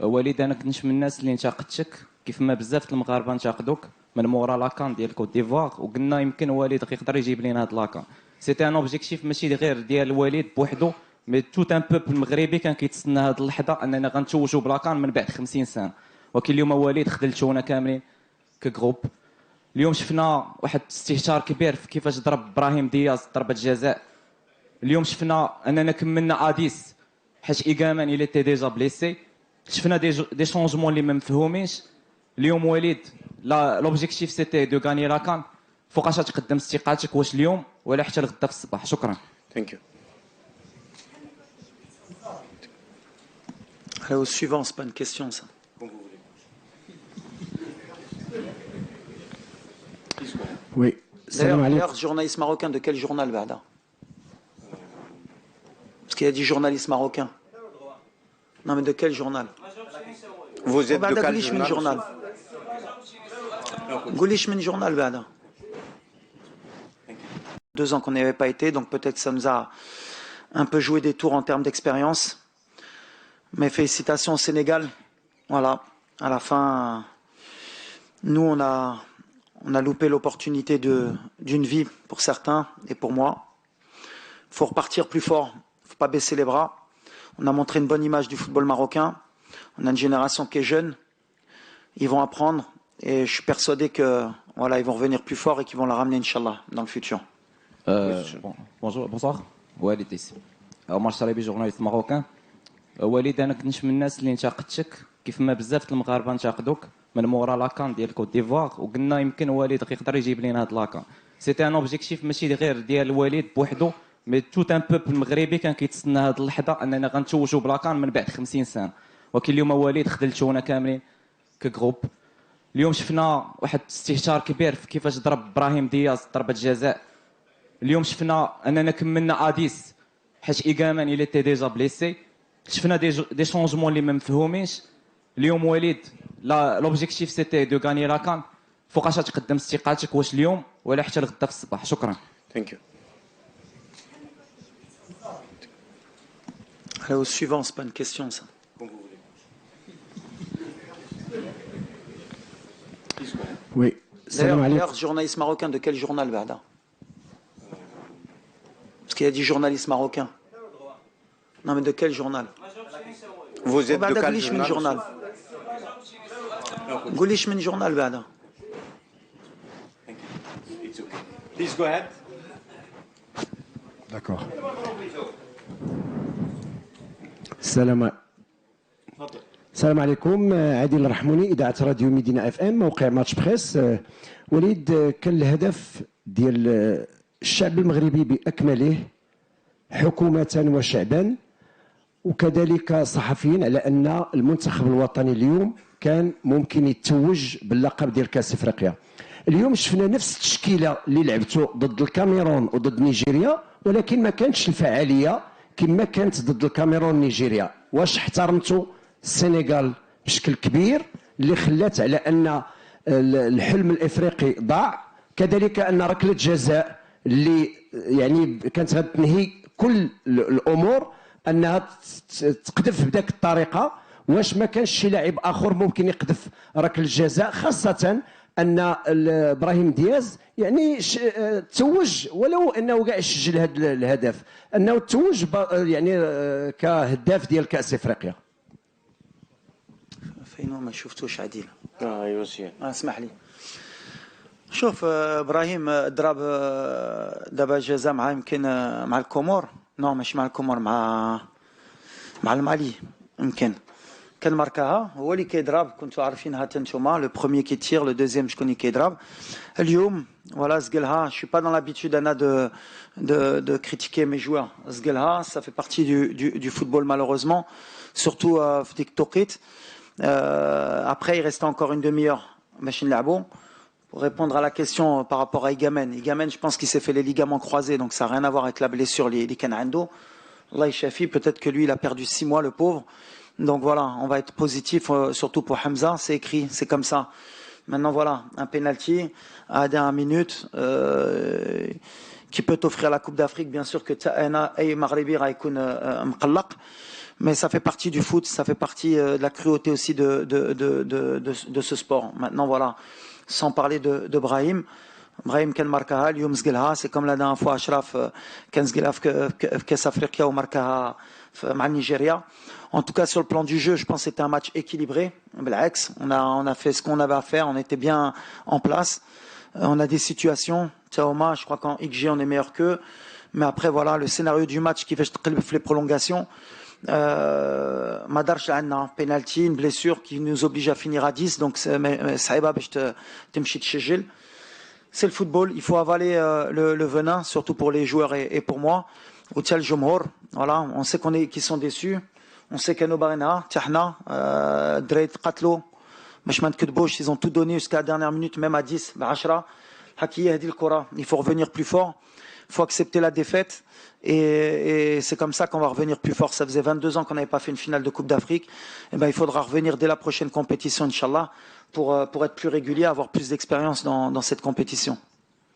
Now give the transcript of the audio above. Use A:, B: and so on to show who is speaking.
A: وليد انا كنت من الناس اللي انتقدتك كيف ما بزاف المغاربه انتقدوك من مورا لاكان ديال كوت ديفوار، وقلنا يمكن وليد يقدر يجيب لنا هاد لاكان. سيتي ان اوبجيكتيف ماشي غير ديال وليد بوحدو، مي توت ان بوبل مغربي كان كيتسنى هاد اللحظه اننا غنتوجوا بلاكان من بعد 50 سنه. ولكن اليوم وليد خذلتونا كاملين كجروب. اليوم شفنا واحد استهتار كبير في كيفاش ضرب ابراهيم دياز ضربه جزاء. اليوم شفنا اننا كملنا اديس حيت ايغامان الى تي ديجا بليسي. شفنا دي شونجمون اللي ما مفهومينش. اليوم وليد لوبجيكتيف سيتي دو غاني لاكان. فوقاش تقدم استقالتك؟ واش اليوم ولا حتى الغدا في الصباح؟ شكرا.
B: ثانك يو.
C: Allez, au suivant, c'est pas une question ça.
D: Oui.
C: D'ailleurs, journaliste marocain de quel journal, Bada? Parce qu'il a dit journaliste marocain. Non, mais de quel journal?
B: Vous êtes de quel
C: journal? Goulish min journal, Bada. 2 ans qu'on n'y avait pas été, donc peut-être que ça nous a un peu joué des tours en termes d'expérience. Mais félicitations au Sénégal. Voilà, à la fin, nous on a loupé l'opportunité d'une vie pour certains et pour moi. Il faut repartir plus fort, il ne faut pas baisser les bras. On a montré une bonne image du football marocain. On a une génération qui est jeune. Ils vont apprendre et je suis persuadé que voilà, ils vont revenir plus fort et qu'ils vont la ramener, Inch'Allah, dans le futur.
A: Bonsoir. Walid ici. Omar Chalabi, journaliste marocain. وليد انا كنت من الناس اللي انتقدتك كيف ما بزاف المغاربه انتقدوك من مورا لاكان ديال كوت ديفوار، وقلنا يمكن وليد يقدر يجيب لنا هاد لاكان. سيتي ان اوبجيكتيف ماشي غير ديال وليد بوحدو، مي توت ان بوبل مغربي كان كيتسنى هاد اللحظه اننا غنتوجوا بلاكان من بعد 50 سنه. ولكن اليوم وليد خذلتونا كاملين كجروب. اليوم شفنا واحد استهتار كبير في كيفاش ضرب ابراهيم دياز ضربه جزاء. اليوم شفنا اننا كملنا اديس حيت ايغامان الى تي ديجا بليسي. شفنا دي شونجمون اللي ما مفهومينش. اليوم وليد لوبجيكتيف سيتي دو غاني لاكان. فوقاش تقدم استقالتك؟ واش اليوم ولا حتى الغدا في الصباح؟ شكرا.
B: ثانك يو.
C: Allez, au suivant, c'est pas une question ça.
D: Oui.
C: D'ailleurs, journaliste marocain de quel journal, Bada? Parce qu'il a dit journaliste marocain. Non, mais de quel journal?
B: Vous êtes de quel
C: journal? Goulish min journal, Bada.
B: Please go ahead.
D: D'accord. السلام عليكم. عادل الرحموني، اذاعه راديو مدينه اف ام، موقع ماتش بريس. وليد، كان الهدف ديال الشعب المغربي باكمله حكومه وشعبا وكذلك صحفيين على ان المنتخب الوطني اليوم كان ممكن يتوج باللقب ديال كاس افريقيا. اليوم شفنا نفس التشكيله اللي لعبتوا ضد الكاميرون وضد نيجيريا، ولكن ما كانتش الفعاليه كما كانت ضد الكاميرون ونيجيريا. واش احترمتوا السنغال بشكل كبير اللي خلات على ان الحلم الافريقي ضاع؟ كذلك ان ركله جزاء اللي يعني كانت غتنهي كل الامور انها تقذف بداك الطريقه. واش ما كانش شي لاعب اخر ممكن يقذف ركله الجزاء، خاصه ان ابراهيم دياز يعني توج ولو انه كاع سجل هذا الهدف، انه توج يعني كهداف ديال كاس افريقيا.
C: فين ما شفتوش عديل.
B: يوسف
C: اسمح لي. شوف ابراهيم ضرب دابا جزاء مع يمكن مع الكومور، نو ماشي مع الكومور، مع المالي يمكن كان ماركاها، هو اللي كيضرب. كنتو عارفينها حتى نتوما، لو بروميير كي تير، لو دوزيام شكون اللي كيضرب. اليوم فوالا زقلها. Je suis pas dans l'habitude Anna de critiquer mes joueurs. زقلها ça fait partie du football malheureusement, surtout في ديك التوقيت. Après il restait encore une demi-heure باش نلعبوا. Pour répondre à la question par rapport à Igamen, je pense qu'il s'est fait les ligaments croisés, donc ça n'a rien à voir avec la blessure les Kanando. Allah Ishafi, peut-être que lui il a perdu 6 mois, le pauvre. Donc voilà, on va être positif, surtout pour Hamza, c'est écrit, c'est comme ça. Maintenant voilà, un penalty à la dernière minute qui peut t'offrir la Coupe d'Afrique, bien sûr que Ta'ana et Maghribi Raïkoun Mqallaq. Mais ça fait partie du foot, ça fait partie de la cruauté aussi de ce sport. Maintenant, voilà, sans parler de Brahim. Brahim كان ماركاها اليوم سجلها سي كوم لا دان فوا اشرف كان سجلها في كاس افريقيا وماركاها مع نيجيريا. En tout cas, sur le plan du jeu, je pense que c'était un match équilibré. Blax, on a fait ce qu'on avait à faire, on était bien en place. On a des situations. Tchaoma, je crois qu'en XG, on est meilleur qu'eux. Mais après, voilà, le scénario du match qui fait les prolongations. Madarch a penalty, une blessure qui nous oblige à finir à 10. Donc, c'est le football. Il faut avaler le venin, surtout pour les joueurs et pour moi. Voilà, on sait qu'ils sont déçus. On sait qu'à nos barena, Tiahna, Dreit, Katlo, Meshman Kudbosh, ils ont tout donné jusqu'à la dernière minute, même à 10, Bachra. Il faut revenir plus fort. Il faut accepter la défaite. Et c'est comme ça qu'on va revenir plus fort. Ça faisait 22 ans qu'on n'avait pas fait une finale de Coupe d'Afrique. Et ben, il faudra revenir dès la prochaine compétition, Inch'Allah, pour être plus régulier, avoir plus d'expérience dans cette compétition.